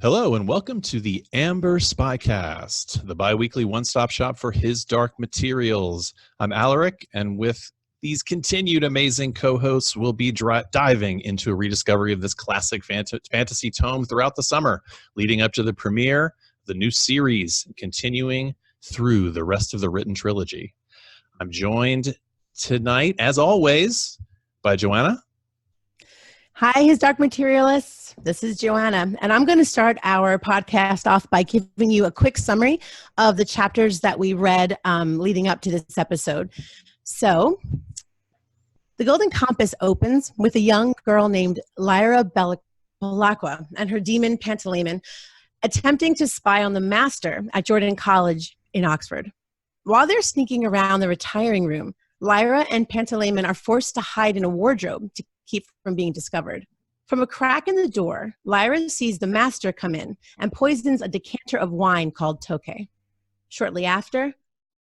Hello and welcome to the Amber Spycast, the bi-weekly one-stop shop for his dark materials. I'm Alaric, and with these continued amazing co-hosts, we'll be diving into a rediscovery of this classic fantasy tome throughout the summer, leading up to the premiere of the new series, continuing through the rest of the written trilogy. I'm joined tonight, as always, by JoAnna. Hi, his dark materialists. This is JoAnna, and I'm going to start our podcast off by giving you a quick summary of the chapters that we read leading up to this episode. So, The Golden Compass opens with a young girl named Lyra Belacqua and her daemon Pantalaimon attempting to spy on the master at Jordan College in Oxford. While they're sneaking around the retiring room, Lyra and Pantalaimon are forced to hide in a wardrobe to keep from being discovered. From a crack in the door, Lyra sees the master come in and poisons a decanter of wine called Tokay. Shortly after,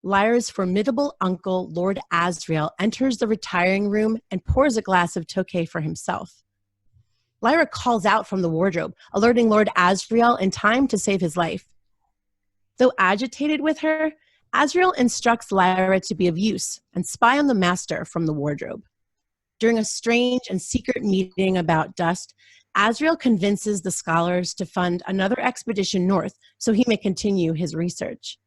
Lyra's formidable uncle, Lord Asriel, enters the retiring room and pours a glass of Tokay for himself. Lyra calls out from the wardrobe, alerting Lord Asriel in time to save his life. Though agitated with her, Asriel instructs Lyra to be of use and spy on the master from the wardrobe. During a strange and secret meeting about dust, Asriel convinces the scholars to fund another expedition north so he may continue his research.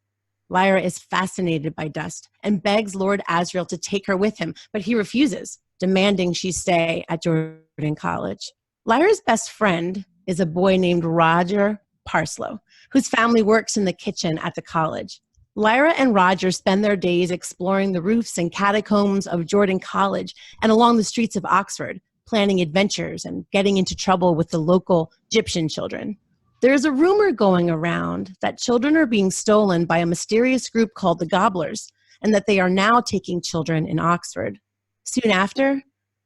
Lyra is fascinated by dust and begs Lord Asriel to take her with him, but he refuses, demanding she stay at Jordan College. Lyra's best friend is a boy named Roger Parslow, whose family works in the kitchen at the college. Lyra and Roger spend their days exploring the roofs and catacombs of Jordan College and along the streets of Oxford, planning adventures and getting into trouble with the local Gyptian children. There is a rumor going around that children are being stolen by a mysterious group called the Gobblers, and that they are now taking children in Oxford. Soon after,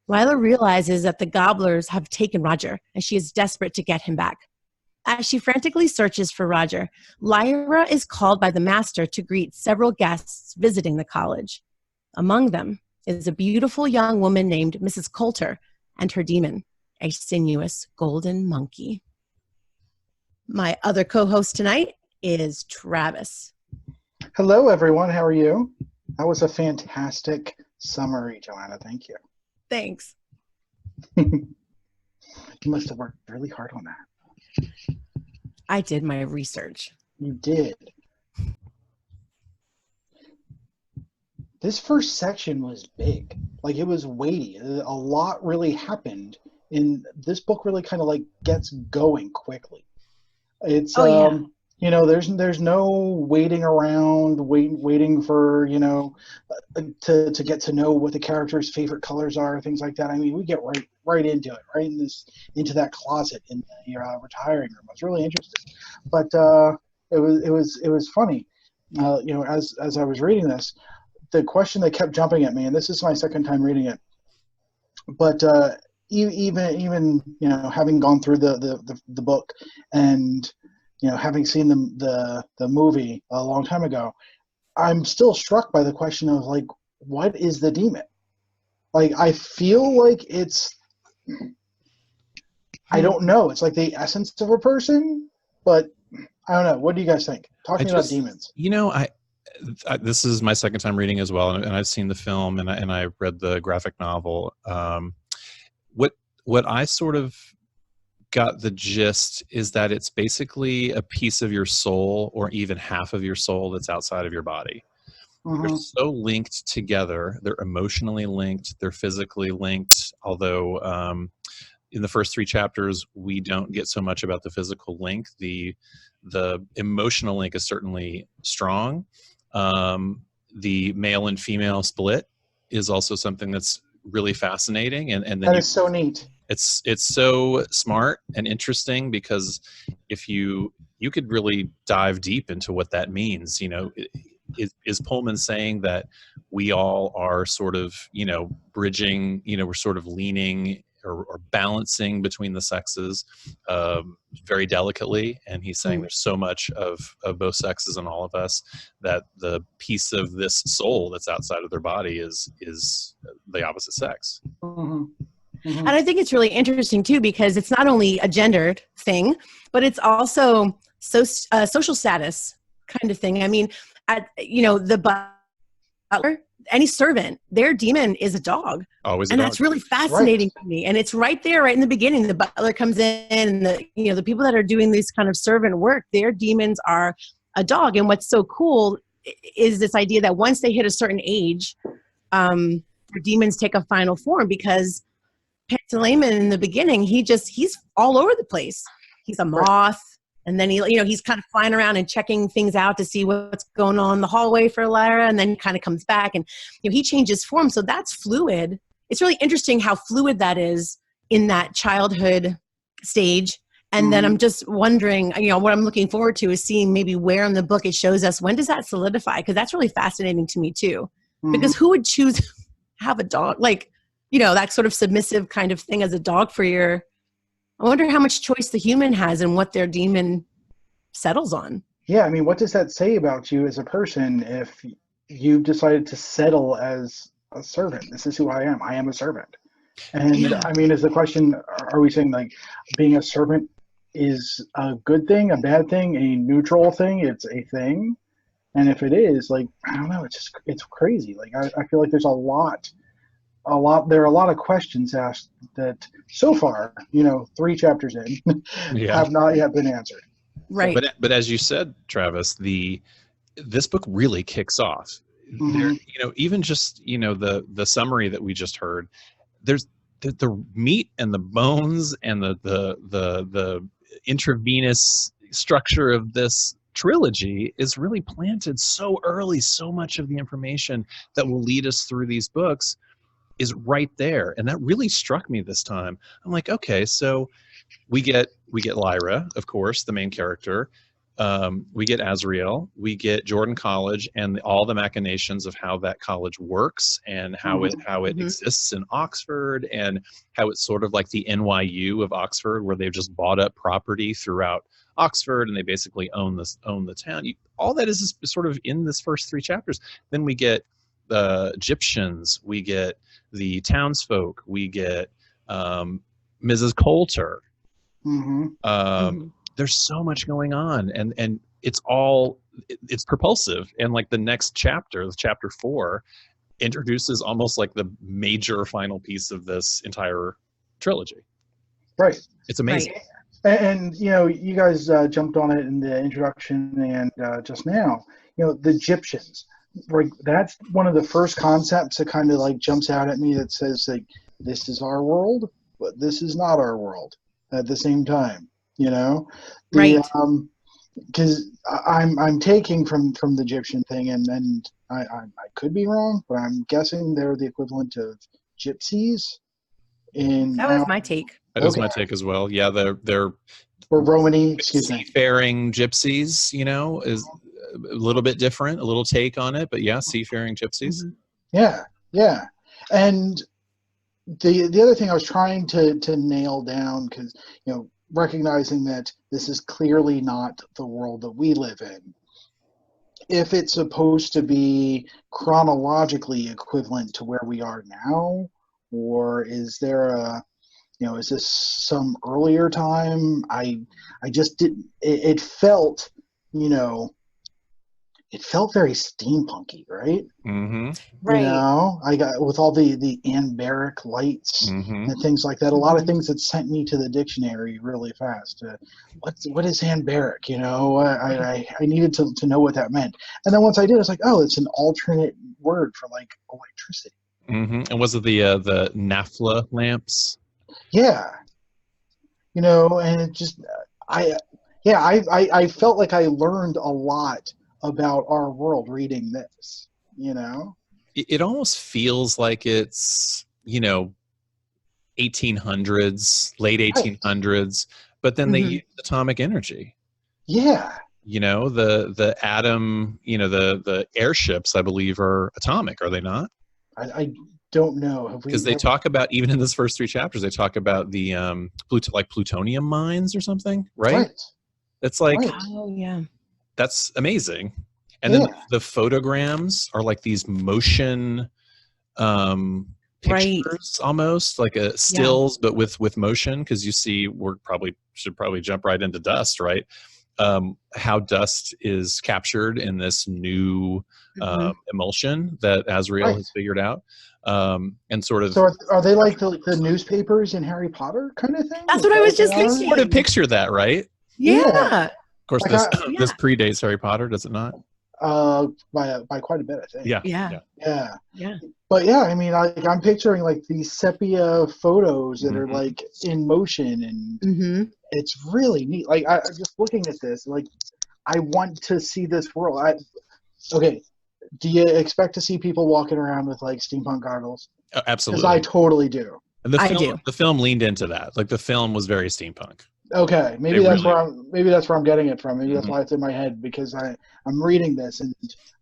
Lyra realizes that the Gobblers have taken Roger, and she is desperate to get him back. As she frantically searches for Roger, Lyra is called by the master to greet several guests visiting the college. Among them is a beautiful young woman named Mrs. Coulter and her daemon, a sinuous golden monkey. My other co-host tonight is Travis. Hello, everyone. How are you? That was a fantastic summary, JoAnna. Thank you. Thanks. You must have worked really hard on that. I did my research. You did. This first section was big. Like, it was weighty. A lot really happened. And this book really kind of like gets going quickly. It's you know, there's no waiting around, waiting for, you know, to get to know what the characters' favorite colors are, things like that. I mean, we get right into it, right into that closet in the retiring room. I was really interested, but it was funny. You know, as I was reading this, the question that kept jumping at me, and this is my second time reading it, but even you know, having gone through the book and, you know, having seen the movie a long time ago, I'm still struck by the question of, like, what is the daemon? Like, I feel like it's, I don't know, it's like the essence of a person, but I don't know. What do you guys think? Talk to me about demons. You know, I this is my second time reading as well, and I've seen the film and I read the graphic novel. What I sort of got the gist is that it's basically a piece of your soul, or even half of your soul, that's outside of your body. Mm-hmm. They're so linked together. They're emotionally linked. They're physically linked. Although in the first 3 chapters, we don't get so much about the physical link. The emotional link is certainly strong. The male and female split is also something that's really fascinating, and then that is so neat. It's so smart and interesting, because if you could really dive deep into what that means. You know, is Pullman saying that we all are sort of, you know, bridging, you know, we're sort of leaning or balancing between the sexes very delicately, and he's saying there's so much of both sexes in all of us, that the piece of this soul that's outside of their body is the opposite sex. Mm-hmm. And I think it's really interesting too, because it's not only a gendered thing, but it's also social status kind of thing. I mean, the butler, any servant, their demon is a dog. Always a and dog. That's really fascinating to me. And it's right there, right in the beginning. The butler comes in, and the people that are doing this kind of servant work, their demons are a dog. And what's so cool is this idea that once they hit a certain age, their demons take a final form, because Pantalaimon in the beginning, he's all over the place. He's a moth, and then he's kind of flying around and checking things out to see what's going on in the hallway for Lyra, and then he kind of comes back, and he changes form. So that's fluid. It's really interesting how fluid that is in that childhood stage. And then I'm just wondering, what I'm looking forward to is seeing maybe where in the book it shows us, when does that solidify? Because that's really fascinating to me too. Because who would choose to have a dog, that sort of submissive kind of thing as a dog for your... I wonder how much choice the human has and what their demon settles on. Yeah, I mean, what does that say about you as a person if you've decided to settle as a servant? This is who I am. I am a servant. And I mean, is the question, are we saying like being a servant is a good thing, a bad thing, a neutral thing? It's a thing. And if it is, like, I don't know, it's crazy. Like, I feel like there's there are a lot of questions asked that so far, 3 chapters in, have not yet been answered. Right. But as you said, Travis, this book really kicks off. There, even just, the summary that we just heard, there's the meat and the bones and the intravenous structure of this trilogy is really planted so early. So much of the information that will lead us through these books is right there, and that really struck me this time. I'm like, okay, so we get Lyra, of course, the main character. We get Asriel, we get Jordan College, and all the machinations of how that college works, and how it exists in Oxford, and how it's sort of like the NYU of Oxford, where they've just bought up property throughout Oxford, and they basically own the town. All that is sort of in this first 3 chapters. Then we get the Gyptians, we get the townsfolk, we get Mrs. Coulter. There's so much going on, and it's propulsive. And like the next chapter, chapter 4, introduces almost like the major final piece of this entire trilogy. Right. It's amazing. Right. And you guys jumped on it in the introduction and just now, the Gyptians. Like, that's one of the first concepts that kind of like jumps out at me, that says like, this is our world, but this is not our world at the same time. Right. Because I'm taking from the Gyptian thing, and I could be wrong, but I'm guessing they're the equivalent of gypsies. That was my take. That was my take as well. Yeah, they're or Romany, excuse me. Seafaring gypsies, is a little bit different, a little take on it, but yeah, seafaring gypsies. Yeah. And the other thing I was trying to nail down, because recognizing that this is clearly not the world that we live in, if it's supposed to be chronologically equivalent to where we are now, or is there is this some earlier time? I just didn't. It felt, it felt very steampunky, right? Right. I got, with all the amberic lights and things like that. A lot of things that sent me to the dictionary really fast. What is amberic? I needed to know what that meant. And then once I did, I was like, oh, it's an alternate word for like electricity. And was it the NAFLA lamps? Yeah. And it just, I felt like I learned a lot about our world reading this. It almost feels like it's 1800s, late 1800s, but then they use atomic energy. Yeah. The atom, the airships, I believe, are atomic, are they not? I don't know, because they talk about, even in this first 3 chapters, they talk about the plutonium mines or something, right? It's like, oh yeah, that's amazing. And then the photograms are like these motion pictures almost like a stills, but with motion, because you see should probably jump right into dust, right? How dust is captured in this new emulsion that Asriel has figured out, and sort of. So are they like the newspapers in Harry Potter kind of thing? That's what I was just thinking. Sort of picture that, right? Yeah. Of course, like this predates Harry Potter, does it not? By quite a bit, I think. Yeah. But yeah, I mean, I'm picturing like these sepia photos that are like in motion, and it's really neat. Like I'm just looking at this, like I want to see this world. Okay, do you expect to see people walking around with like steampunk goggles? Absolutely. Because I totally do. And the film leaned into that. Like the film was very steampunk. Okay, maybe that's where I'm getting it from. Maybe that's why it's in my head, because I'm reading this and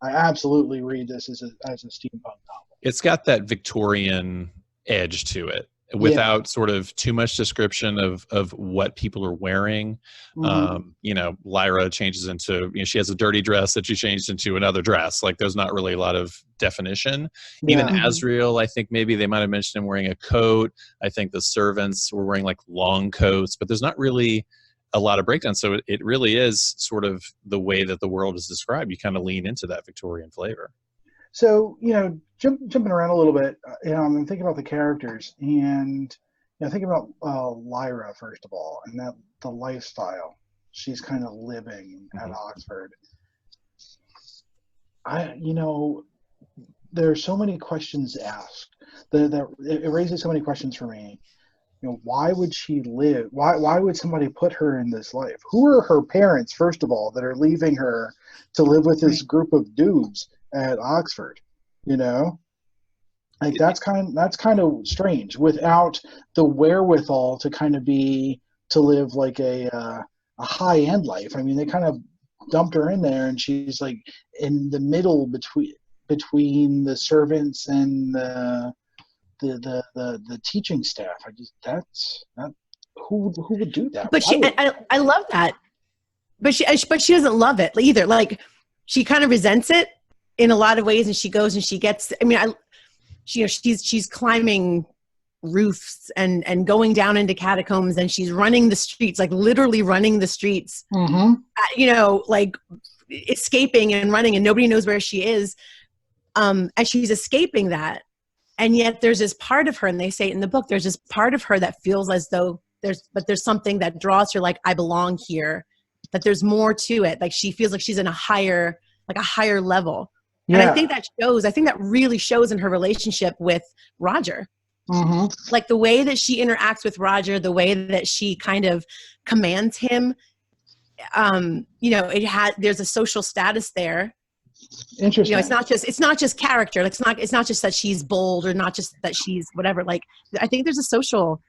I absolutely read this as a steampunk novel. It's got that Victorian edge to it, without sort of too much description of what people are wearing. Lyra changes into, she has a dirty dress that she changed into another dress. Like there's not really a lot of definition. Even Asriel, I think maybe they might have mentioned him wearing a coat. I think the servants were wearing like long coats, but there's not really a lot of breakdown. So it really is sort of the way that the world is described. You kind of lean into that Victorian flavor. So, jumping around a little bit, I'm thinking about the characters, and thinking about Lyra, first of all, and that the lifestyle she's kind of living at Oxford. There are so many questions asked that it raises so many questions for me. Why would she live? Why would somebody put her in this life? Who are her parents, first of all, that are leaving her to live with this group of dudes at Oxford? Like that's kind of strange, without the wherewithal to live like a high end life. I mean, they kind of dumped her in there, and she's like in the middle between the servants and the teaching staff. That's not who would do that. But I love that. But she doesn't love it either. Like she kind of resents it in a lot of ways, and she goes and she gets. I mean, she's climbing roofs and going down into catacombs, and she's running the streets, like literally running the streets. Like escaping and running, and nobody knows where she is. And she's escaping that. And yet there's this part of her, and they say it in the book, there's this part of her that feels as though there's something that draws her, like, I belong here, that there's more to it. Like she feels like she's in a higher level. Yeah. And I think that really shows in her relationship with Roger. Like the way that she interacts with Roger, the way that she kind of commands him, there's a social status there. Interesting. It's not just character. Like it's not just that she's bold, or not just that she's whatever. Like I think there's a social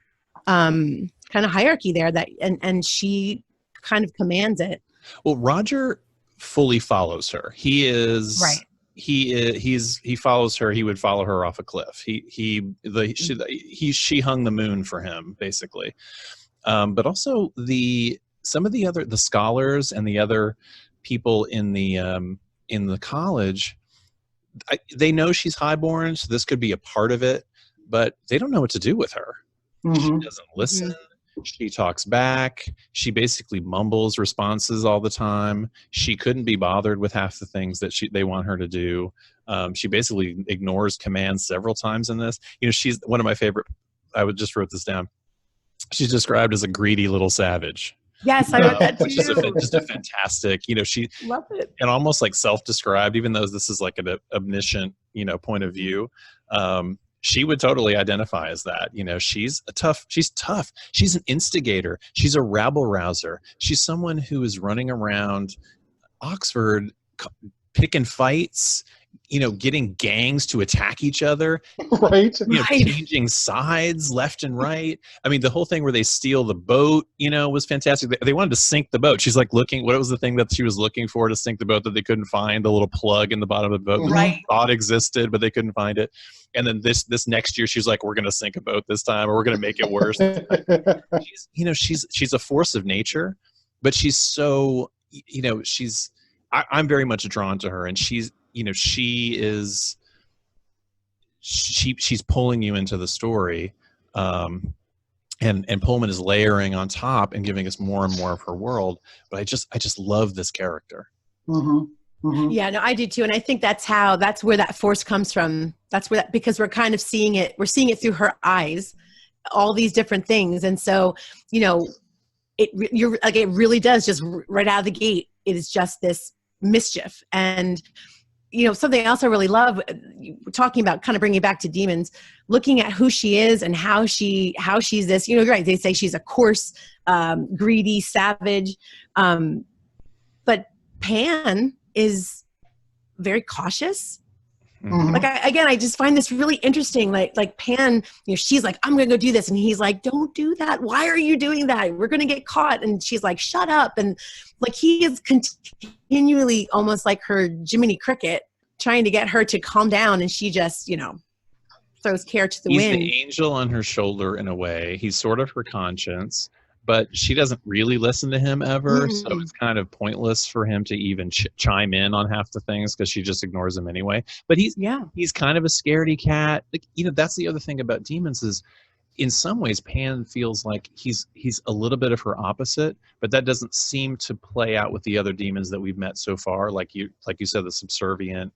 kind of hierarchy there and she kind of commands it. Well, Roger fully follows her. He is right. He follows her. He would follow her off a cliff. She hung the moon for him, basically. But also some of the scholars and the other people in the college, they know she's highborn, so this could be a part of it, but they don't know what to do with her. She doesn't listen. She talks back. She basically mumbles responses all the time. She couldn't be bothered with half the things that they want her to do. She basically ignores commands several times in this. She's one of my favorite. I just wrote this down. She's described as a greedy little savage. Yes, I wrote that too. Just a fantastic, she love it, and almost like self-described, even though this is like an omniscient, point of view. She would totally identify as that. She's tough. She's an instigator. She's a rabble rouser. She's someone who is running around Oxford, picking fights, getting gangs to attack each other, right? Changing sides left and right. I mean, the whole thing where they steal the boat, was fantastic. They wanted to sink the boat. She's like looking, what was the thing that she was looking for to sink the boat that they couldn't find? The little plug in the bottom of the boat that they thought existed, but they couldn't find it. And then this next year, she's like, we're going to sink a boat this time, or we're going to make it worse. She's a force of nature, but she's so, I'm very much drawn to her, and she she's pulling you into the story, and Pullman is layering on top and giving us more and more of her world. But I just love this character. Yeah, no, I do too, and I think that's where that force comes from. That's where because we're kind of seeing it through her eyes, all these different things, and so it really does just right out of the gate. It is just this mischief, and something else I really love, talking about kind of bringing it back to demons, looking at who she is and how she's this, right. They say she's a coarse, greedy, savage. But Pan is very cautious. Like, I just find this really interesting. Like Pan, she's like, I'm going to go do this. And he's like, don't do that. Why are you doing that? We're going to get caught. And she's like, shut up. And like, he is continually almost like her Jiminy Cricket, trying to get her to calm down. And she just, throws care to the wind. He's the angel on her shoulder in a way. He's sort of her conscience, but she doesn't really listen to him ever. So it's kind of pointless for him to even chime in on half the things because she just ignores him anyway. But he's kind of a scaredy cat. Like, that's the other thing about demons is, in some ways, Pan feels like he's a little bit of her opposite, but that doesn't seem to play out with the other demons that we've met so far. Like you said, the subservient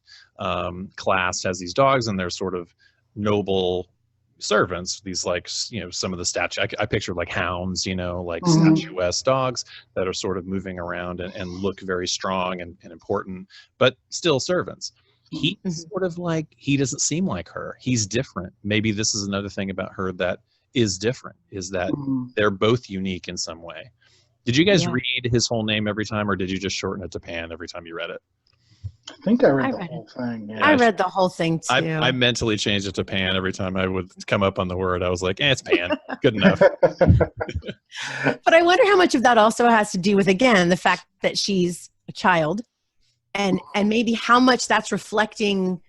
class has these dogs, and they're sort of noble servants. These some of the I picture like hounds, like statuesque dogs that are sort of moving around and look very strong and important, but still servants. He's sort of like, he doesn't seem like her. He's different. Maybe this is another thing about her that is different, is that they're both unique in some way. Did you guys read his whole name every time, or did you just shorten it to Pan every time you read it? I think I read the whole thing. Yeah. I read the whole thing too. I mentally changed it to Pan every time I would come up on the word. I was like, it's Pan. Good enough. But I wonder how much of that also has to do with, again, the fact that she's a child, and maybe how much that's reflecting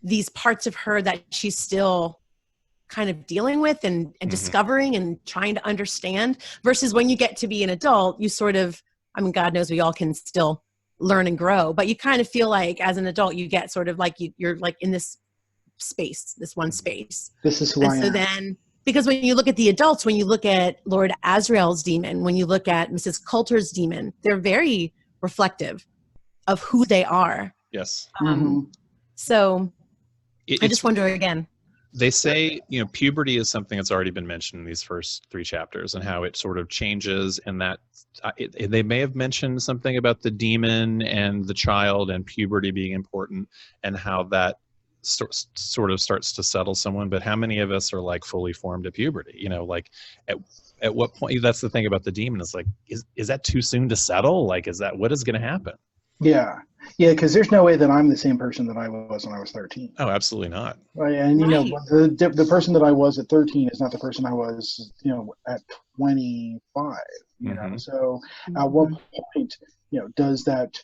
these parts of her that she's still kind of dealing with and discovering and trying to understand, versus when you get to be an adult, you sort of, God knows we all can still learn and grow, but you kind of feel like as an adult you get sort of like you're like in this space, this one space. This is who I am. So then, because when you look at the adults, when you look at Lord Asriel's demon, when you look at Mrs. Coulter's demon, they're very reflective of who they are. Yes. So I just wonder again. They say, puberty is something that's already been mentioned in these first 3 chapters, and how it sort of changes, and that they may have mentioned something about the demon and the child and puberty being important, and how that sort of starts to settle someone. But how many of us are like fully formed at puberty? Like at what point? That's the thing about the demon. Is like, is that too soon to settle? Like, what is going to happen? Yeah, because there's no way that I'm the same person that I was when I was 13. Oh, absolutely not. Right, and the person that I was at 13 is not the person I was, at 25. So at what point, does that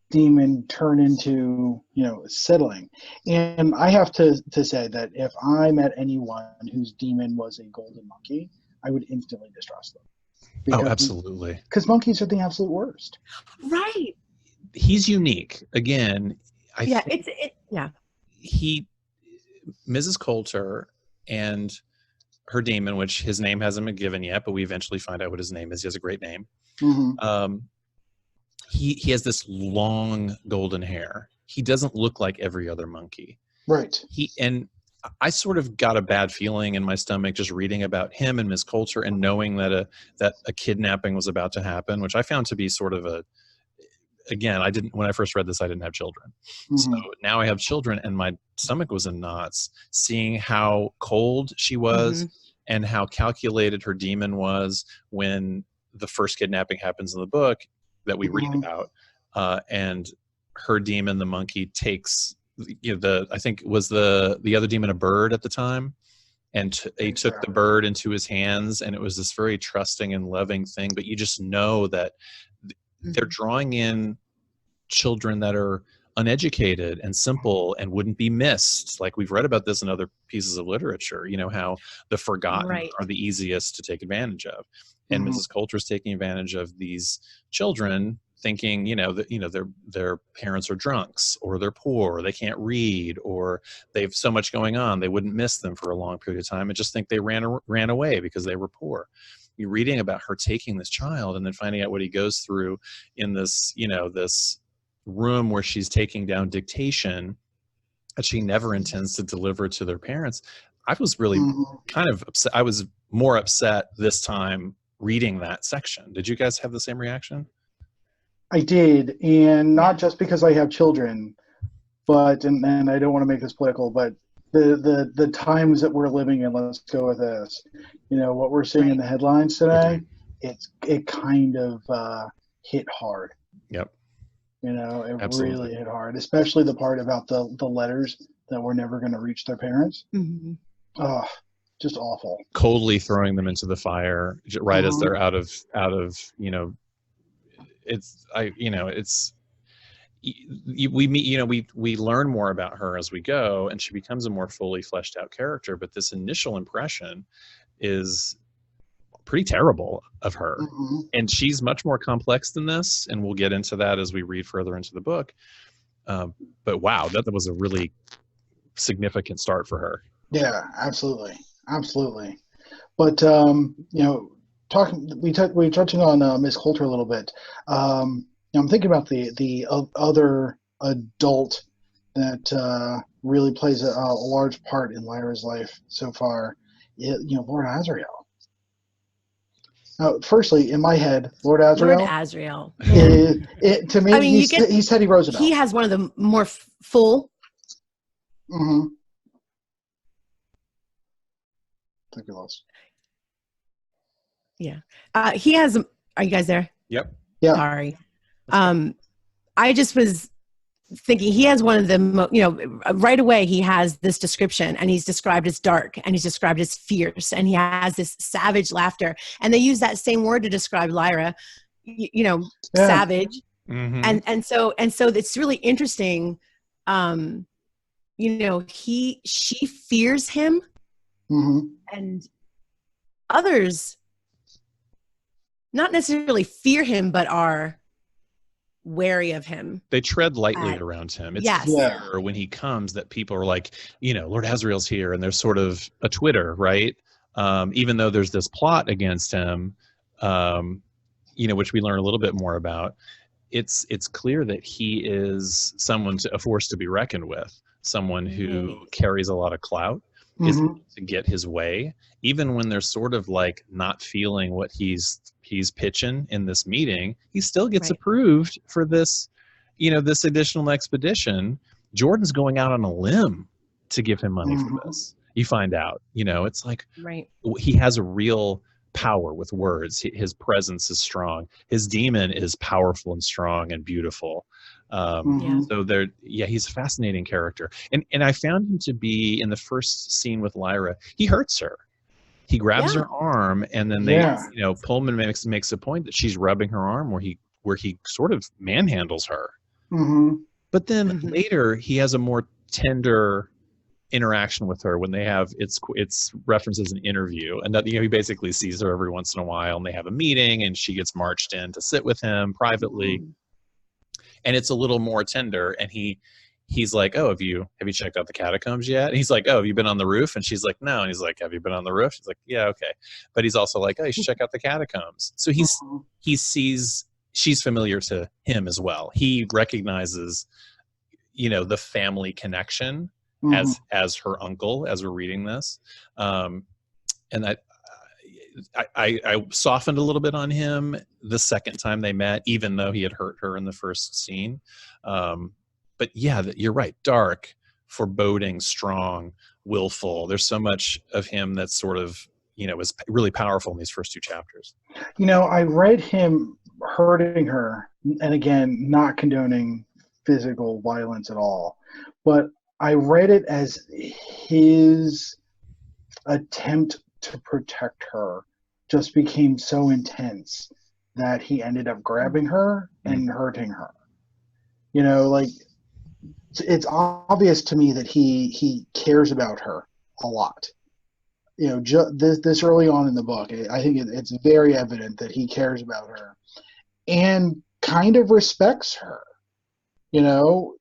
demon turn into, settling? And I have to say that if I met anyone whose demon was a golden monkey, I would instantly distrust them. Oh, absolutely. Because monkeys are the absolute worst. Right. He's unique. Again, Mrs. Coulter and her demon, which his name hasn't been given yet, but we eventually find out what his name is. He has a great name. He has this long golden hair. He doesn't look like every other monkey. Right. I sort of got a bad feeling in my stomach just reading about him and Miss Coulter, and knowing that a kidnapping was about to happen, which I found to be sort of when I first read this, I didn't have children. So now I have children, and my stomach was in knots, seeing how cold she was and how calculated her demon was when the first kidnapping happens in the book that we read about. And her demon, the monkey, takes... I think was the other demon a bird at the time, and he took the bird into his hands, and it was this very trusting and loving thing. But you just know that they're drawing in children that are uneducated and simple and wouldn't be missed. Like, we've read about this in other pieces of literature, how the forgotten are the easiest to take advantage of. And Mrs. Coulter is taking advantage of these children thinking, their parents are drunks, or they're poor, or they can't read, or they've so much going on they wouldn't miss them for a long period of time, and just think they ran away because they were poor. You're reading about her taking this child and then finding out what he goes through in this, this room where she's taking down dictation that she never intends to deliver to their parents. I was really kind of upset. I was more upset this time reading that section. Did you guys have the same reaction? I did, and not just because I have children, but and I don't want to make this political, but the times that we're living in, let's go with this. What we're seeing in the headlines today, it kind of hit hard. Yep. It Absolutely. really hit hard, especially the part about the letters that were never going to reach their parents. Mm-hmm. Oh, just awful. Coldly throwing them into the fire right as they're out of we meet, we learn more about her as we go, and she becomes a more fully fleshed out character, but this initial impression is pretty terrible of her. And she's much more complex than this, and we'll get into that as we read further into the book. But wow, that was a really significant start for her. Yeah, absolutely. But we're touching on Miss Coulter a little bit. I'm thinking about the other adult that really plays a large part in Lyra's life so far. Lord Asriel. Firstly, in my head, Lord Asriel. To me, I mean, he's Teddy Roosevelt. He has one of the more full. Mm-hmm. I think we lost. Yeah. He has. Are you guys there? Yep. Yeah. Sorry. I just was thinking he has one of the, right away he has this description, and he's described as dark, and he's described as fierce, and he has this savage laughter, and they use that same word to describe Lyra, savage. Mm-hmm. And so it's really interesting. She fears him, and others not necessarily fear him, but are wary of him. They tread lightly around him. It's clear when he comes that people are like, Lord Asriel's here, and there's sort of a Twitter, right? Even though there's this plot against him, which we learn a little bit more about. It's clear that he is a force to be reckoned with, someone who carries a lot of clout, is to get his way, even when they're sort of like not feeling what he's pitching in this meeting. He still gets approved for this, this additional expedition. Jordan's going out on a limb to give him money for this. You find out, it's like he has a real power with words. His presence is strong. His daemon is powerful and strong and beautiful. So he's a fascinating character. And I found him to be, in the first scene with Lyra, he hurts her. He grabs her arm, and then Pullman makes a point that she's rubbing her arm where he sort of manhandles her. But then later he has a more tender interaction with her when they have it's references an interview, and that he basically sees her every once in a while, and they have a meeting, and she gets marched in to sit with him privately, and it's a little more tender, and he's like, oh, have you checked out the catacombs yet? And he's like, oh, have you been on the roof? And she's like, no. And he's like, have you been on the roof? She's like, yeah, okay. But he's also like, oh, you should check out the catacombs. So he sees she's familiar to him as well. He recognizes the family connection as her uncle, as we're reading this. And I softened a little bit on him the second time they met, even though he had hurt her in the first scene. But yeah, you're right. Dark, foreboding, strong, willful. There's so much of him that's sort of, is really powerful in these first two chapters. I read him hurting her, and again, not condoning physical violence at all, but I read it as his attempt to protect her just became so intense that he ended up grabbing her and hurting her. It's obvious to me that he cares about her a lot. This early on in the book, I think it's very evident that he cares about her, and kind of respects her. You know,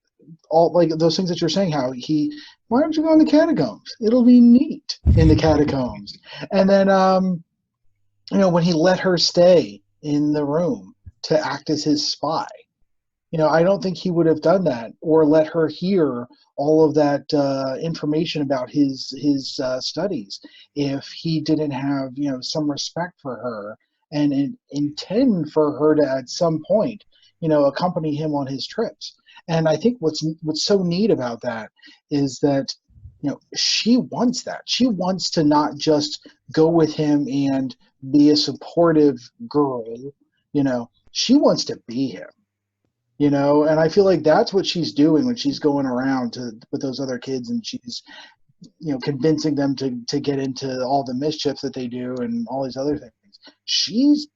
all like those things that you're saying, how why don't you go in the catacombs? It'll be neat in the catacombs. And then, you know, when he let her stay in the room to act as his spy, you know, I don't think he would have done that or let her hear all of that information about his studies if he didn't have, you know, some respect for her and intend for her to at some point, you know, accompany him on his trips. And I think what's so neat about that is that, you know, she wants that. She wants to not just go with him and be a supportive girl, you know, she wants to be him. You know, and I feel like that's what she's doing when she's going around with those other kids, and she's, you know, convincing them to get into all the mischief that they do and all these other things. She's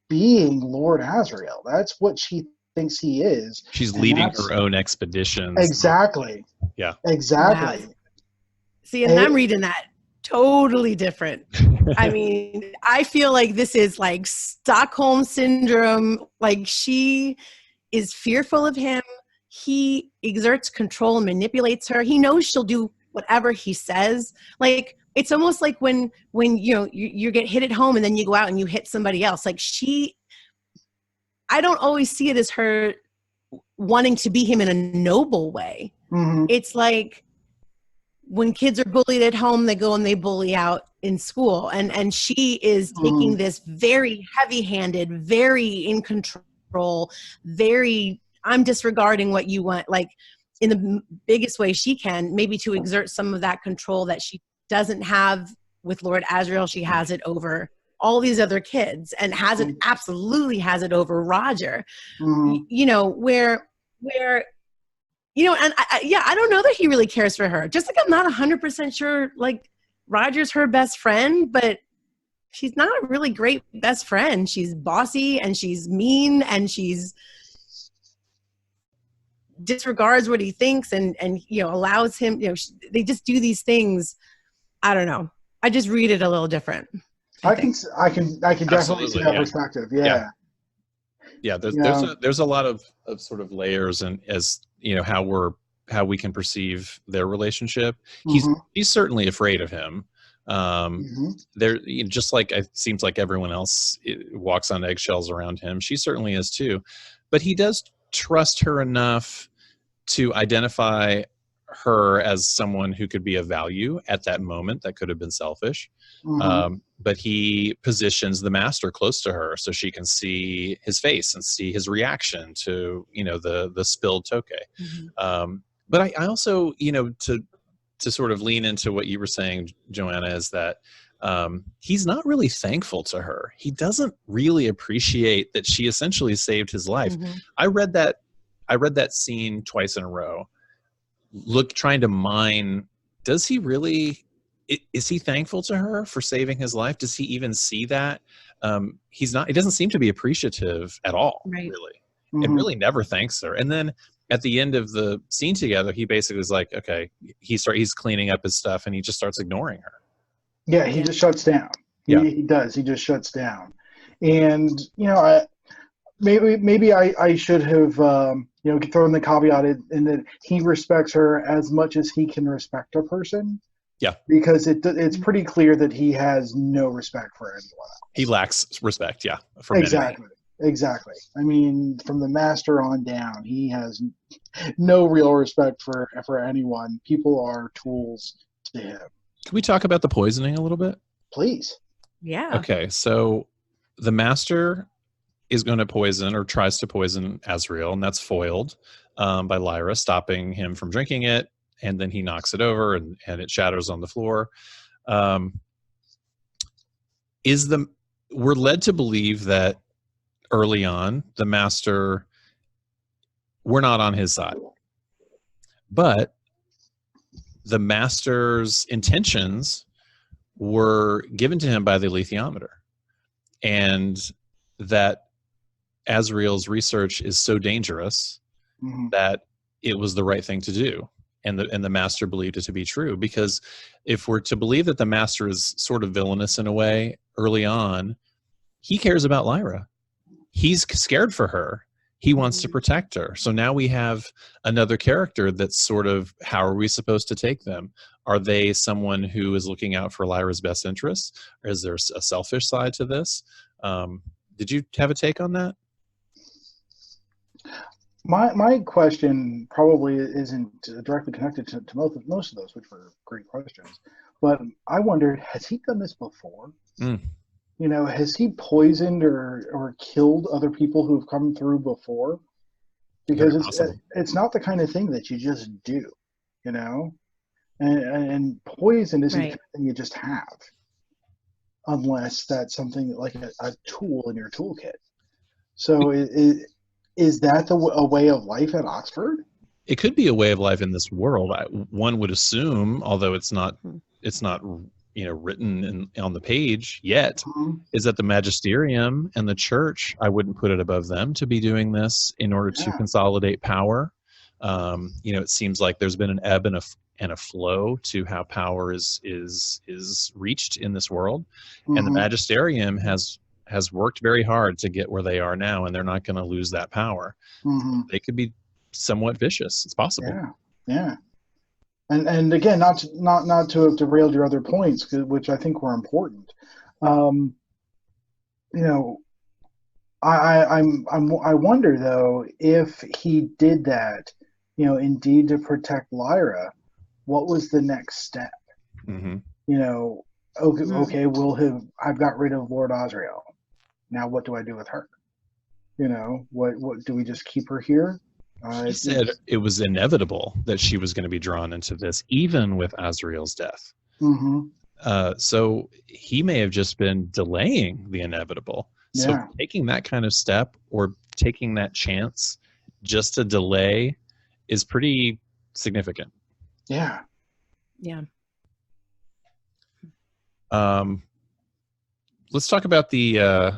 being Lord Asriel. That's what she thinks he is. She's leading her own expeditions. Exactly. Yeah. Exactly. Wow. See, and I'm reading that totally different. I mean, I feel like this is like Stockholm syndrome. Like, she is fearful of him. He exerts control and manipulates her. He knows she'll do whatever he says. Like, it's almost like when you know you get hit at home and then you go out and you hit somebody else. Like, I don't always see it as her wanting to be him in a noble way. Mm-hmm. It's like when kids are bullied at home, they go and they bully out in school. And she is taking this very heavy-handed, very in control, very, I'm disregarding what you want, like in the biggest way she can, maybe to exert some of that control that she doesn't have with Lord Asriel. She has it over all these other kids, and absolutely has it over Roger. You know, where you know, and I don't know that he really cares for her. Just like I'm not 100% sure like Roger's her best friend, but she's not a really great best friend. She's bossy and she's mean and she's disregards what he thinks and you know, allows him, you know, they just do these things. I don't know. I just read it a little different. I can definitely see that perspective. Yeah. There's a lot of sort of layers, and as you know, how we can perceive their relationship. He's certainly afraid of him. There, just like it seems like everyone else walks on eggshells around him. She certainly is too, but he does trust her enough to identify her as someone who could be of value at that moment. That could have been selfish. But he positions the master close to her so she can see his face and see his reaction to, you know, the spilled Tokay. But I also, you know, to sort of lean into what you were saying, JoAnna, is that he's not really thankful to her. He doesn't really appreciate that she essentially saved his life. I read that scene twice in a row, trying to mine, does he really, is he thankful to her for saving his life? Does he even see that? He's not, he doesn't seem to be appreciative at all, really. And really never thanks her. And then at the end of the scene together, he basically is like, okay, he's cleaning up his stuff and he just starts ignoring her. Yeah, he just shuts down. He does. He just shuts down. And, you know, maybe I should have, you know, thrown the caveat in that he respects her as much as he can respect a person. Yeah. Because it's pretty clear that he has no respect for anyone else. He lacks respect, for Exactly. I mean, from the master on down, he has no real respect for anyone. People are tools to him. Can we talk about the poisoning a little bit? Please. Yeah. Okay, so the master is going to poison, or tries to poison, Asriel, and that's foiled by Lyra stopping him from drinking it, and then he knocks it over and it shatters on the floor. We're led to believe that early on, the master, we're not on his side. But the master's intentions were given to him by the alethiometer. And that Asriel's research is so dangerous that it was the right thing to do. And the master believed it to be true. Because if we're to believe that the master is sort of villainous in a way early on, he cares about Lyra. He's scared for her. He wants to protect her. So now we have another character that's sort of, how are we supposed to take them? Are they someone who is looking out for Lyra's best interests? Or is there a selfish side to this? Did you have a take on that? My question probably isn't directly connected to most of those, which were great questions. But I wondered, has he done this before? You know, has he poisoned or killed other people who've come through before? Because it's not the kind of thing that you just do, you know? And poison isn't the kind of thing you just have, unless that's something like a tool in your toolkit. So is that a way of life at Oxford? It could be a way of life in this world. One would assume, although it's not written on the page yet, is that the magisterium and the church, I wouldn't put it above them to be doing this in order to consolidate power. It seems like there's been an ebb and a flow to how power is reached in this world, and the magisterium has worked very hard to get where they are now, and they're not going to lose that power. They could be somewhat vicious. It's possible. Yeah. And again, not to have derailed your other points, which I think were important. I wonder though, if he did that, indeed to protect Lyra, what was the next step? Okay, I've got rid of Lord Asriel. Now what do I do with her? What do we just keep her here? He said it was inevitable that she was going to be drawn into this, even with Asriel's death. So he may have just been delaying the inevitable. So taking that kind of step or taking that chance just to delay is pretty significant. Yeah. Let's talk about the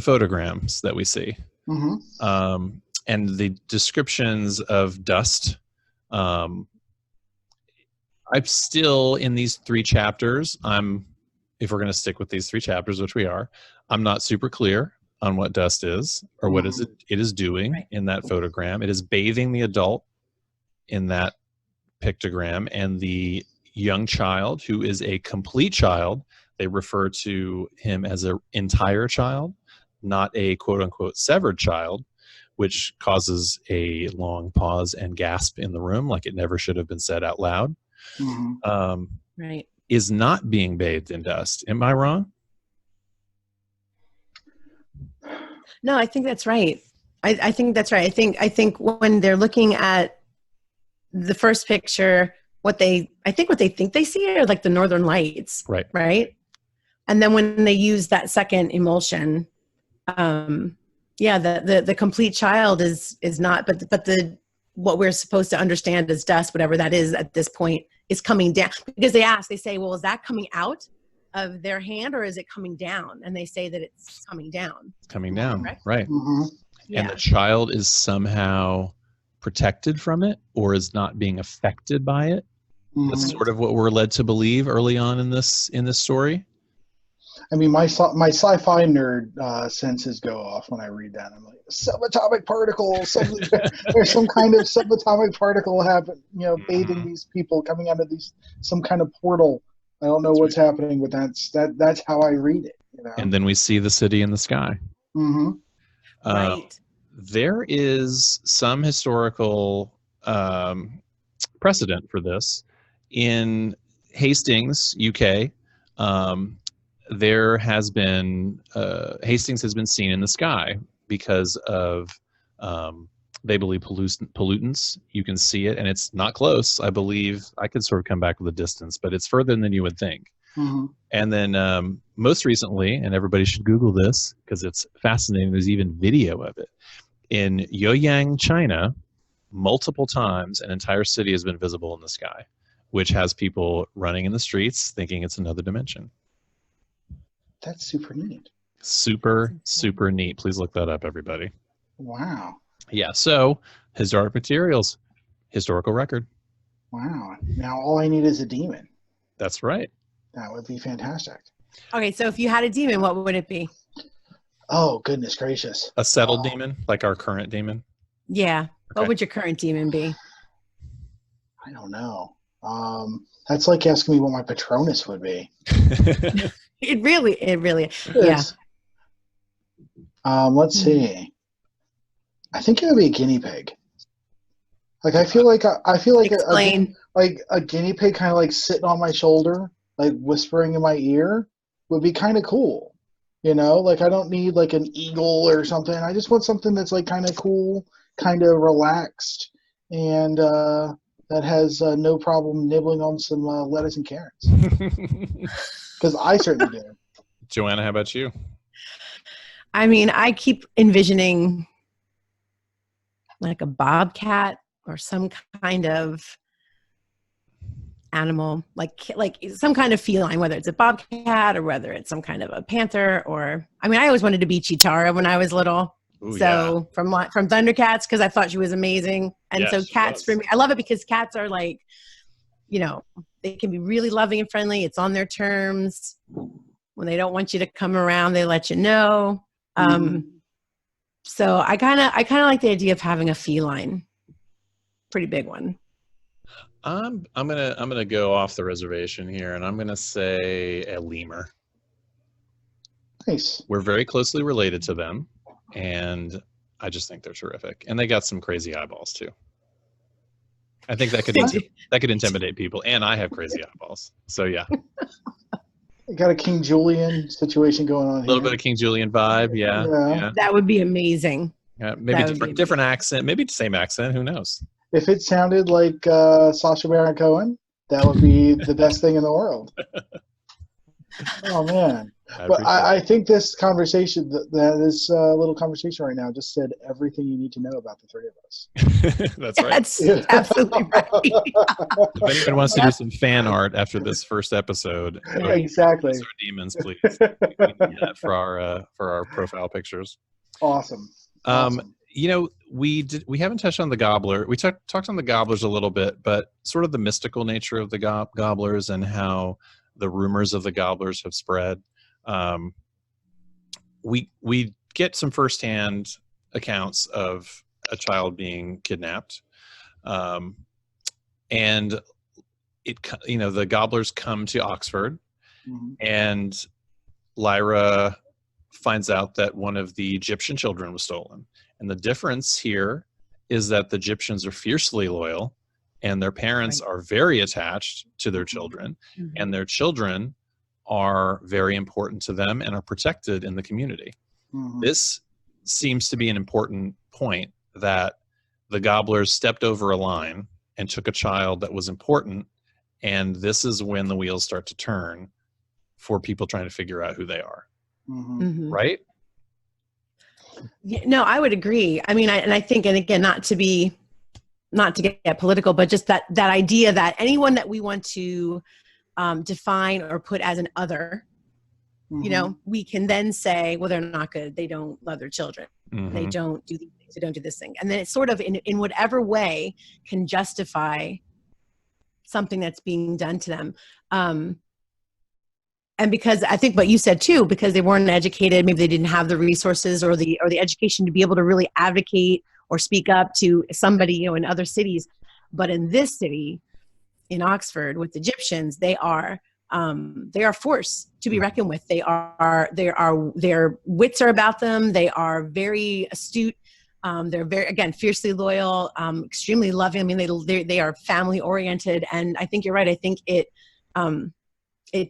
photograms that we see. And the descriptions of dust. I'm still in these 3 chapters. If we're going to stick with these 3 chapters, which we are, I'm not super clear on what dust is or what it is doing in that photogram. It is bathing the adult in that pictogram, and the young child, who is a complete child. They refer to him as an entire child, not a quote unquote severed child, which causes a long pause and gasp in the room, like it never should have been said out loud, is not being bathed in dust. Am I wrong? No, I think that's right. I think that's right. I think when they're looking at the first picture, what they think they see are like the northern lights. Right. And then when they use that second emulsion, the complete child is not, but what we're supposed to understand as dust, whatever that is at this point, is coming down. Because they say, well, is that coming out of their hand or is it coming down? And they say that it's coming down. It's coming down, correct? Right. Yeah. And the child is somehow protected from it or is not being affected by it. That's sort of what we're led to believe early on in this story. I mean, my sci-fi nerd senses go off when I read that. I'm like, subatomic particle. There's some kind of subatomic particle bathing these people, coming out of some kind of portal. I don't know what's happening, but that's how I read it. And then we see the city in the sky. Right. There is some historical precedent for this. In Hastings, UK, there has been Hastings has been seen in the sky because of they believe pollutants. You can see it, and it's not close. I believe I could sort of come back with a distance, but it's further than you would think. And then most recently, and everybody should Google this because it's fascinating. There's even video of it in Yoyang, China. Multiple times, an entire city has been visible in the sky, which has people running in the streets thinking it's another dimension. That's super neat. Super neat. Please look that up, everybody. Wow. Yeah, so historic materials, historical record. Wow. Now all I need is a demon. That's right. That would be fantastic. Okay, so if you had a demon, what would it be? Oh, goodness gracious. A settled demon, like our current demon? Yeah. Okay. What would your current demon be? I don't know. That's like asking me what my Patronus would be. It really, yeah. Yes. Let's see. I think it would be a guinea pig. Like I feel like a guinea pig kind of like sitting on my shoulder, like whispering in my ear, would be kind of cool. You know, like I don't need like an eagle or something. I just want something that's like kind of cool, kind of relaxed, and that has no problem nibbling on some lettuce and carrots. Because I certainly do. JoAnna, how about you? I mean, I keep envisioning like a bobcat or some kind of animal, like some kind of feline, whether it's a bobcat or whether it's some kind of a panther. Or I mean, I always wanted to be Chptrs when I was little. Ooh, so yeah. from Thundercats, because I thought she was amazing. And yes, so cats for me, I love it because cats are like, you know, they can be really loving and friendly. It's on their terms. When they don't want you to come around, they let you know. So I kind of like the idea of having a feline, pretty big one. I'm gonna go off the reservation here, and I'm gonna say a lemur. Nice. We're very closely related to them, and I just think they're terrific. And they got some crazy eyeballs too. I think that could intimidate people, and I have crazy eyeballs. So yeah. You got a King Julian situation going on here. A little bit of King Julian vibe, yeah. That would be amazing. Maybe different accent, maybe the same accent. Who knows? If it sounded like Sacha Baron Cohen, that would be the best thing in the world. Oh man! But I think this conversation, this little conversation right now, just said everything you need to know about the three of us. That's right. That's absolutely right. If anyone wants to do some fan art after this first episode, exactly. Our demons, please. We need that for our profile pictures. Awesome. You know, we haven't touched on the gobbler. We talked on the gobblers a little bit, but sort of the mystical nature of the gobblers and how the rumors of the gobblers have spread. We get some firsthand accounts of a child being kidnapped, and the gobblers come to Oxford, and Lyra finds out that one of the Gyptian children was stolen. And the difference here is that the Gyptians are fiercely loyal, and their parents are very attached to their children, and their children are very important to them and are protected in the community. This seems to be an important point, that the gobblers stepped over a line and took a child that was important, and this is when the wheels start to turn for people trying to figure out who they are. Right? Yeah, no, I would agree. I mean, I think, and again, not to get political, but just that idea that anyone that we want to define or put as an other, you know, we can then say, well, they're not good. They don't love their children. They don't do these things. They don't do this thing. And then it's sort of in whatever way can justify something that's being done to them. And because I think what you said too, because they weren't educated, maybe they didn't have the resources or the education to be able to really advocate or speak up to somebody, you know, in other cities. But in this city, in Oxford, with the Gyptians, they are force to be reckoned with. Their wits are about them. They are very astute. They're very, again, fiercely loyal, extremely loving. I mean, they are family oriented, and I think you're right. I think it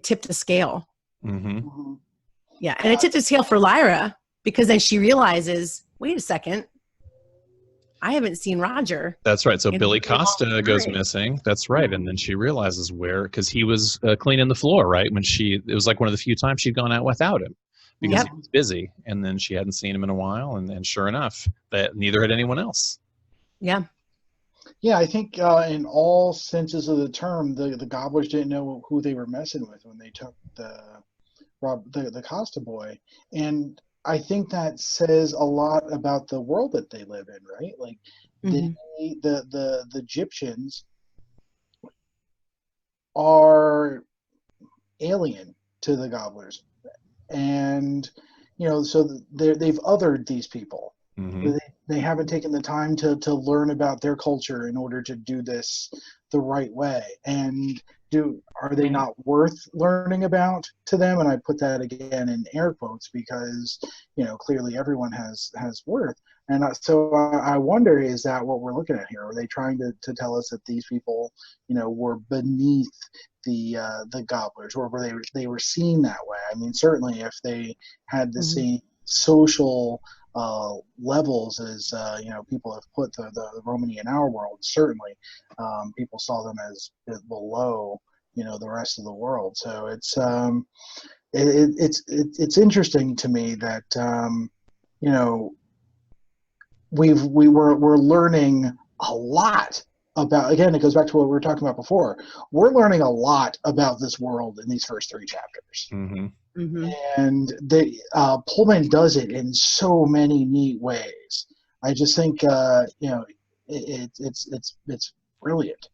tipped the scale. Yeah, and it tipped the scale for Lyra, because then she realizes, wait a second, I haven't seen Roger. That's right. So Billy Costa goes missing. That's right. And then she realizes because he was cleaning the floor, right? It was like one of the few times she'd gone out without him because he was busy. And then she hadn't seen him in a while. And sure enough, that neither had anyone else. Yeah. Yeah, I think in all senses of the term, the gobblers didn't know who they were messing with when they took the Costa boy. And I think that says a lot about the world that they live in, right? Like the Gyptians are alien to the gobblers, and so they've othered these people. Mm-hmm. They haven't taken the time to learn about their culture in order to do this the right way. And are they not worth learning about to them? And I put that again in air quotes because, clearly everyone has worth. And so I wonder, is that what we're looking at here? Are they trying to tell us that these people, were beneath the Gobblers, or were they were seen that way? I mean, certainly if they had the same social levels as people have put the Romani in our world, certainly people saw them as below the rest of the world. So it's interesting to me that we're learning a lot about, again, it goes back to what we were talking about before. We're learning a lot about this world in these first 3 chapters. Mm-hmm. And Pullman does it in so many neat ways. I just think it's brilliant.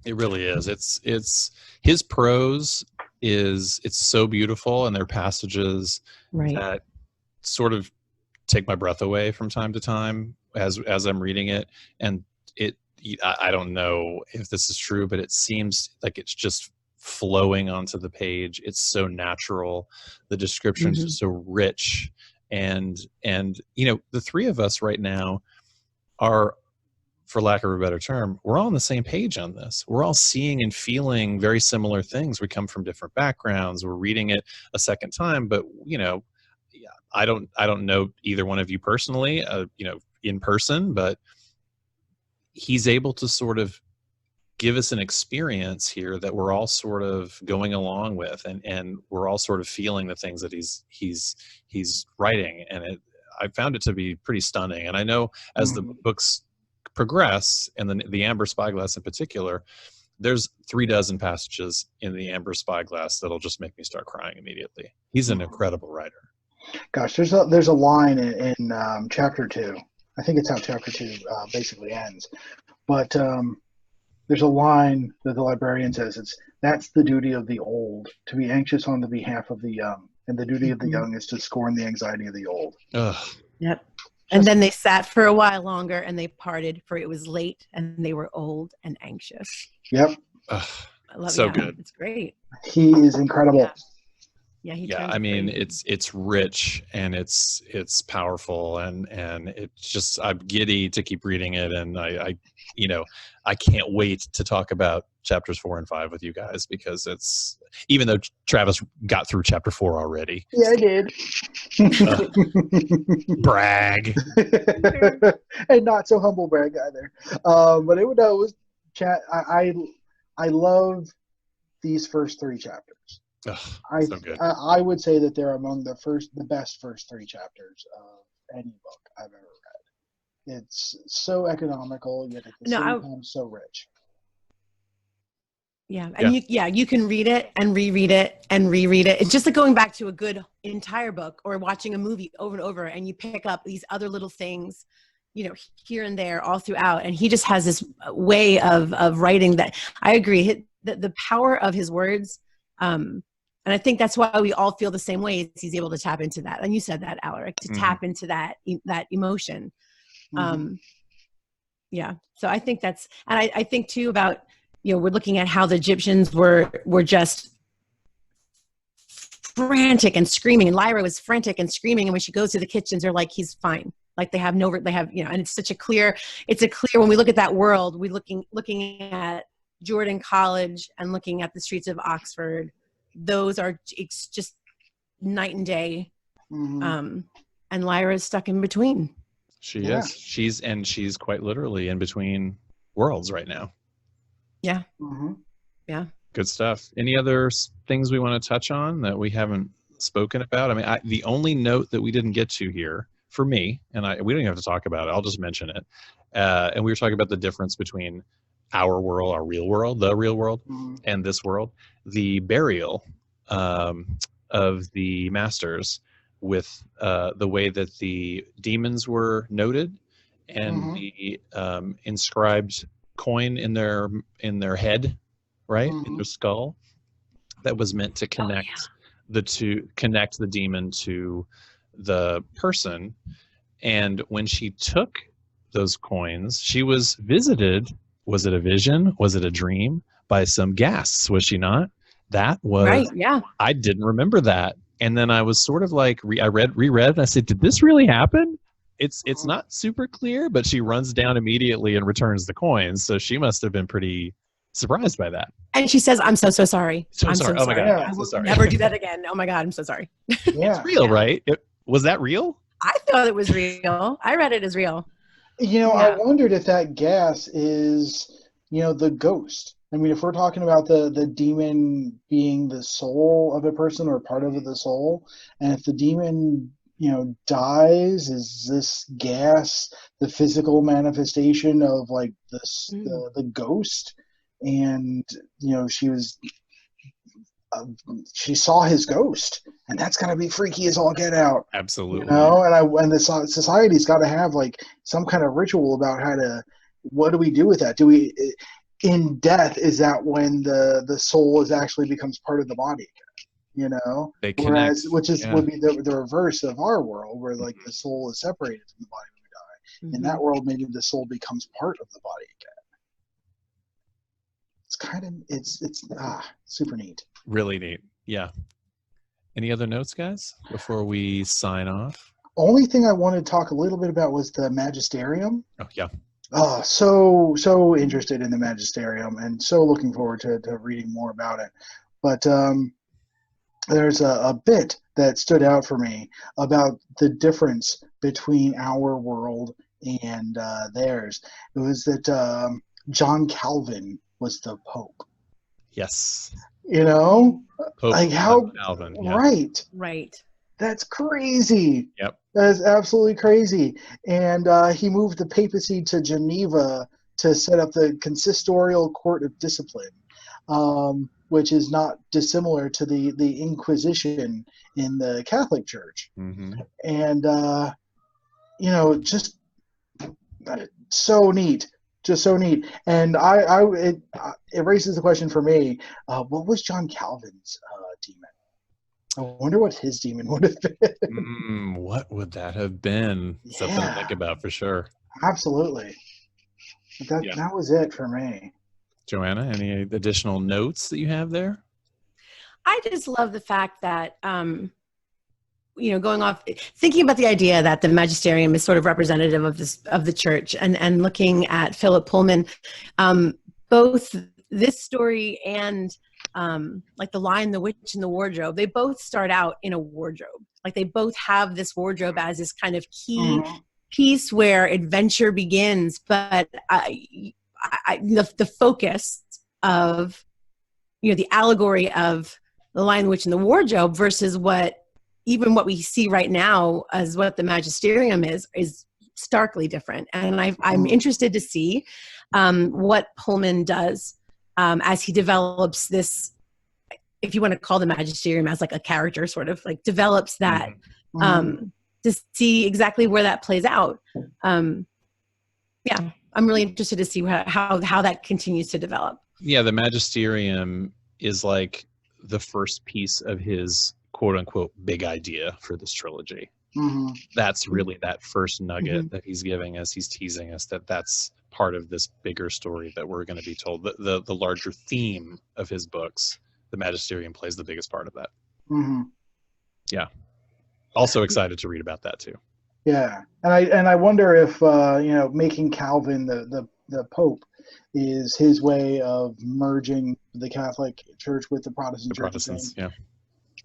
It really is. It's his prose it's so beautiful, and there are passages that sort of take my breath away from time to time as I'm reading it. And I don't know if this is true, but it seems like it's just flowing onto the page. It's so natural. The descriptions are so rich, and the 3 of us right now are, for lack of a better term, we're all on the same page on this. We're all seeing and feeling very similar things. We come from different backgrounds. We're reading it a second time, but I don't know either one of you personally, in person, but he's able to sort of give us an experience here that we're all sort of going along with, and we're all sort of feeling the things that he's writing. And I found it to be pretty stunning. And I know as the books progress, and the Amber Spyglass in particular, there's 36 passages in the Amber Spyglass that'll just make me start crying immediately. He's an incredible writer. Gosh, there's a line in chapter 2. I think it's how chapter 2 basically ends. But there's a line that the librarian says, that's the duty of the old, to be anxious on the behalf of the young, and the duty of the young is to scorn the anxiety of the old. Ugh. Yep. And then they sat for a while longer, and they parted, for it was late, and they were old and anxious. Yep. Ugh. I love so it. good. It's great. He is incredible. Yeah. I mean, it's rich, and it's powerful, and it's just, I'm giddy to keep reading it, and I can't wait to talk about chapters 4 and 5 with you guys, because it's, even though Travis got through chapter 4 already. Yeah, I did. Brag. And not so humble brag either. But it was chat. I love these first 3 chapters. Ugh, so good. I would say that they're among the best first 3 chapters of any book I've ever read. It's so economical, yet at the same time so rich. Yeah, and you can read it and reread it and reread it. It's just like going back to a good entire book, or watching a movie over and over, and you pick up these other little things, here and there all throughout. And he just has this way of writing that, I agree, the power of his words. And I think that's why we all feel the same way. Is he's able to tap into that. And you said that, Alaric, to tap into that emotion. Yeah. So I think that's, and I think too about, we're looking at how the Gyptians were just frantic and screaming, and Lyra was frantic and screaming. And when she goes to the kitchens, they're like, he's fine. Like they have, and it's such a clear, when we look at that world, we're looking at Jordan College and looking at the streets of Oxford. It's just night and day. And Lyra is stuck in between. She is. She's quite literally in between worlds right now. Yeah. Yeah. Good stuff. Any other things we want to touch on that we haven't spoken about? I mean, the only note that we didn't get to here for me, and we don't even have to talk about it, I'll just mention it. And we were talking about the difference between our world, our real world, the real world, and this world. The burial of the masters, with the way that the demons were noted, and the inscribed coin in their head, right, in their skull, that was meant to connect the two, connect the demon to the person. And when she took those coins, she was visited. Was it a vision? Was it a dream? By some ghasts, was she not? That was Right, yeah. I didn't remember that. And then I was sort of like, I reread, and I said, did this really happen? It's not super clear, but she runs down immediately and returns the coins. So she must have been pretty surprised by that. And she says, I'm so sorry. So I'm sorry. so Oh my sorry. God. I I'm so will sorry. never do that again. Oh my God, I'm so sorry. Yeah. It's real, right? Was that real? I thought it was real. I read it as real. You know, Yeah. I wondered if that gas is, the ghost. I mean, if we're talking about the demon being the soul of a person or part of the soul, and if the demon, dies, is this gas the physical manifestation of like this the ghost? And she saw his ghost, and that's gonna be freaky as all get out. Absolutely. And the society's got to have like some kind of ritual about what do we do with that? Do we, in death, is that when the soul actually becomes part of the body again? They connect. Would be the reverse of our world, where like the soul is separated from the body when we die. Mm-hmm. In that world, maybe the soul becomes part of the body again. It's super neat. Really neat. Yeah. Any other notes, guys, before we sign off? Only thing I wanted to talk a little bit about was the magisterium. Oh, yeah. Oh, so interested in the magisterium, and so looking forward to reading more about it. But there's a bit that stood out for me about the difference between our world and theirs. It was that John Calvin was the Pope. Yes. Pope like how Calvin. Yeah. Right. That's crazy. Yep. That is absolutely crazy. And he moved the papacy to Geneva to set up the consistorial court of discipline, which is not dissimilar to the Inquisition in the Catholic Church. Mm-hmm. And just so neat. Just so neat. And it raises the question for me, what was John Calvin's demon? I wonder what his demon would have been. What would that have been? Something to think about for sure. Absolutely. But that was it for me. JoAnna, any additional notes that you have there? I just love the fact that going off, thinking about the idea that the magisterium is sort of representative of the church, and looking at Philip Pullman, both this story and like The Lion, the Witch, and the Wardrobe, they both start out in a wardrobe. Like they both have this wardrobe as this kind of key piece where adventure begins. But the focus of, the allegory of The Lion, the Witch, and the Wardrobe versus what we see right now as what the magisterium is starkly different. And I'm interested to see what Pullman does as he develops this, if you want to call the magisterium as like a character, sort of like develops that to see exactly where that plays out. I'm really interested to see how that continues to develop. Yeah, the magisterium is like the first piece of his quote unquote big idea for this trilogy. That's really that first nugget that he's giving us. He's teasing us that's part of this bigger story that we're going to be told. The larger theme of his books, the magisterium plays the biggest part of that. Yeah. Also excited to read about that too. Yeah, and I wonder if making Calvin the Pope is his way of merging the Catholic Church with the Protestant Church. Protestants, yeah.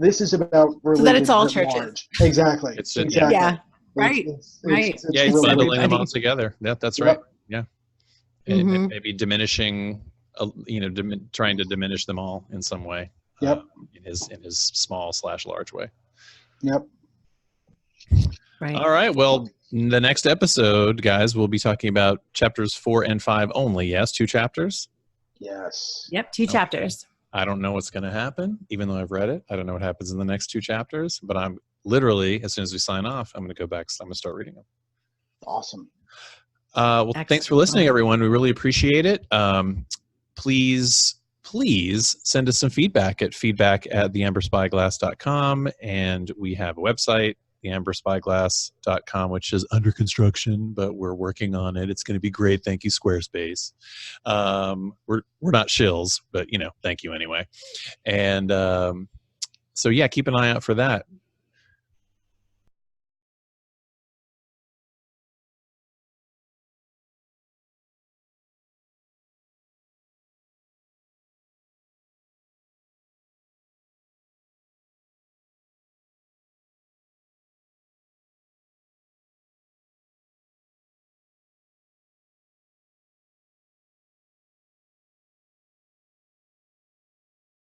This is about religion. So that it's all writ churches. large. Exactly. Exactly. Yeah. Right. Right. Yeah, he's bundling them all together. Yeah, that's right. Yeah. And maybe diminishing, trying to diminish them all in some way. Yep. In his small/large way. Yep. Right. All right. Well, the next episode, guys, we'll be talking about chapters 4 and 5 only. Yes, 2 chapters. Yes. Yep. 2 chapters. I don't know what's going to happen, even though I've read it. I don't know what happens in the next 2 chapters, but I'm literally, as soon as we sign off, I'm going to go back. I'm going to start reading them. Awesome. Well, thanks for listening, everyone. We really appreciate it. Please please send us some feedback at feedback@theamberspyglass.com. And we have a website, theamberspyglass.com, which is under construction, but we're working on it. It's going to be great. Thank you, Squarespace. We're not shills, but thank you anyway. And so yeah, keep an eye out for that.